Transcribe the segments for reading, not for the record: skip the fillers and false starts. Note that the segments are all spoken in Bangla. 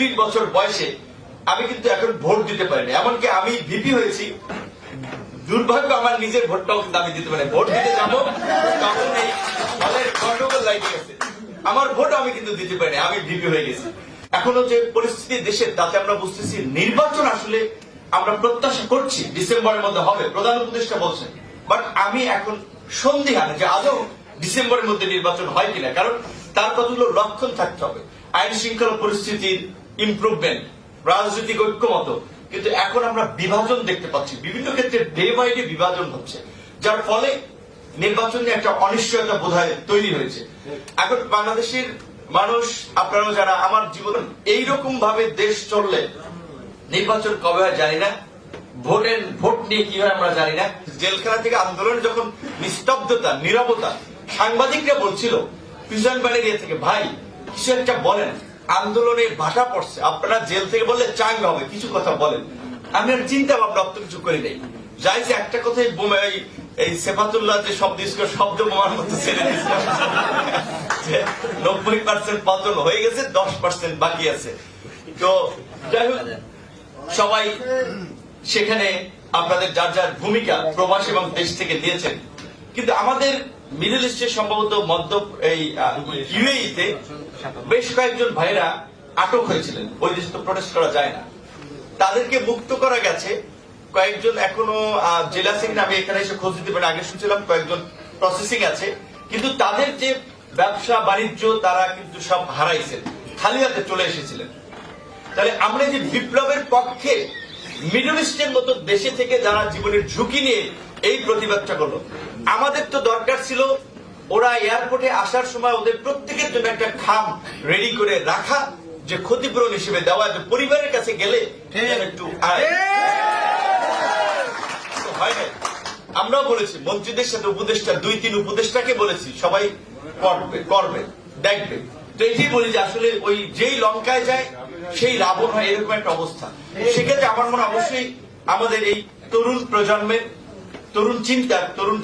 39 বছর বয়সে আমি কিন্তু এখন ভোট দিতে পারিনি, এমনকি আমি ভিপি হয়েছি। দুর্ভাগ্য আমার নিজের ভোটটাও কিন্তু আমি দিতে পারি, ভোট দিতে যাবো তখন এই দলের গন্ডগোল লাগিয়ে গেছে, আমার ভোট আমি কিন্তু দিতে পারিনি, আমি ভিপি হয়ে গেছি। এখনো যে পরিস্থিতি দেশের, তাতে আমরা বুঝতেছি নির্বাচন আসলে আমরা প্রত্যাশা করছি ডিসেম্বরের মধ্যে হবে, প্রধান উপদেষ্টা বলছেন। বাট আমি এখন সন্দিহান যে আদৌ ডিসেম্বরের মধ্যে নির্বাচন হয় কিনা, কারণ তার কতগুলো লক্ষণ থাকতে হবে। আইন শৃঙ্খলা পরিস্থিতির ইমপ্রুভমেন্ট, রাজনৈতিক ঐক্যমত। কিন্তু এখন আমরা বিভাজন দেখতে পাচ্ছি, বিভিন্ন ক্ষেত্রে ডে বাই ডে বিভাজন হচ্ছে, যার ফলে নির্বাচন নিয়ে একটা অনিশ্চয়তা বোধহয় তৈরি হয়েছে। এখন বাংলাদেশের মানুষ, আপনারাও যারা, আমার জীবন এইরকম ভাবে দেশ চললে নির্বাচন কবে হয় জানি না, ভোট নিয়ে কি হয় আমরা জানি না। জেলখানা থেকে আন্দোলন যখন নিস্তব্ধতা, নীরবতা, সাংবাদিকরা বলছিল প্রিজন ব্যানের ইয়ে থেকে, ভাই কিছু একটা বলেন, আন্দোলনে ভাটা পড়ছে, আপনারা জেল থেকে বললে চাঙ্গ হবে, কিছু কথা বলেন। আমি আর চিন্তা ভাবনা অত কিছু করি নাই, যাইছে একটা কথাই এই সেফাতুল্লাহ যে শব্দ বোমার মতো ছেড়ে দিয়েছিল, 90% পতন হয়ে গেছে, 10% বাকি আছে। তো যাই হোক, সবাই সেখানে আপনাদের যার যার ভূমিকা প্রবাস এবং দেশ থেকে দিয়েছেন। কিন্তু আমাদের মিডল ইস্টে সম্ভবত ইউএইতে বেশ কয়েকজন ভাইরা আটক হয়েছিলেন, ওই দেশে তো প্রটেস্ট করা যায় না, তাদেরকে মুক্ত করা গেছে। কয়েকজন এখনো জেলা সিং, আমি এখানে এসে খোঁজ দিতে পারি, আগে শুনছিলাম কয়েকজন প্রসেসিং আছে, কিন্তু তাদের যে ব্যবসা বাণিজ্য তারা কিন্তু সব হারাইছেন, খালি হাতে চলে এসেছিলেন। তাহলে আমরা যে বিপ্লবের পক্ষে মিডল ইস্টের মতো দেশে থেকে যারা জীবনের ঝুঁকি নিয়ে এই প্রতিবাদটা করলো, আমাদের তো দরকার ছিল ওরা এয়ারপোর্টে আসার সময় ওদের প্রত্যেকের জন্য একটা খাম রেডি করে রাখা, যে ক্ষতিপূরণ হিসেবে দেওয়া, যে পরিবারের কাছে গেলে একটু হয় না। আমরাও বলেছি মন্ত্রীদের সাথে উপদেষ্টা, 2-3 উপদেষ্টাকে বলেছি সবাই করবে দেখবে। তো এটাই বলি যে আসলে ওই যেই লঙ্কায় যায় সেই রাবণ হয়, এরকম একটা অবস্থা। সেক্ষেত্রে আমার মনে অবশ্যই আমাদের এই তরুণ প্রজন্মের তরুণ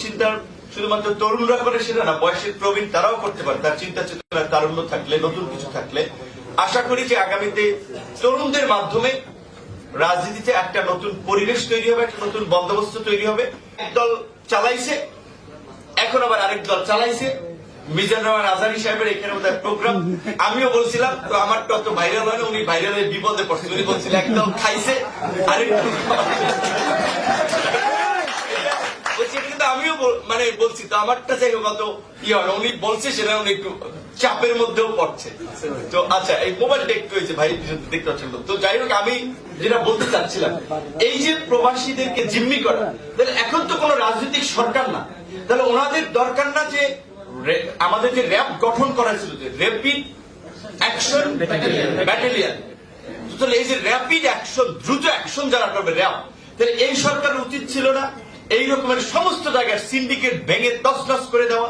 চিন্তার শুধুমাত্র তরুণরা করে সেটা না, বয়সের প্রবীণ তারাও করতে পারে, তার চিন্তা চেতনা তারুণ্য থাকলে, নতুন কিছু থাকলে। আশা করি যে আগামীতে তরুণদের মাধ্যমে রাজনীতিতে একটা নতুন পরিবেশ তৈরি হবে, একটা নতুন বন্দোবস্ত তৈরি হবে। এক দল চালাইছে, এখন আবার আরেক দল চালাইছে। মিজানুর রহমান আজহারী সাহেবের এখানে প্রোগ্রাম, আমিও বলছিলাম, তো আমার তো অত ভাইরাল হয় না, উনি ভাইরালের বিপদে পড়ছে, উনি বলছিলেন একদম খাইছে আরেকটু, কিন্তু আমিও মানে বলছি তো আমারটা যাই হোক অত ইয়ে হয়, উনি বলছে সেটা উনি একটু চাপের মধ্যেও পড়ছে। তো আচ্ছা, এই মোবাইলটা একটু হয়েছে ভাই দেখতে পাচ্ছেন। তো যাই হোক, আমি যেটা বলতে চাচ্ছিলাম, এই যে প্রবাসীদেরকে জিম্মি করা, তাহলে এখন তো কোন রাজনৈতিক সরকার না, তাহলে ওনাদের দরকার না যে আমাদের যে র্যাব গঠন করা ছিল, যে র্যাপিড অ্যাকশন ব্যাটালিয়ন, তাহলে এই যে র্যাপিড অ্যাকশন, দ্রুত অ্যাকশন যারা করবে র্যাব, তাহলে এই সরকারের উচিত ছিল না এই রকমের সমস্ত জায়গায় সিন্ডিকেট ভেঙে তছনছ করে দেওয়া?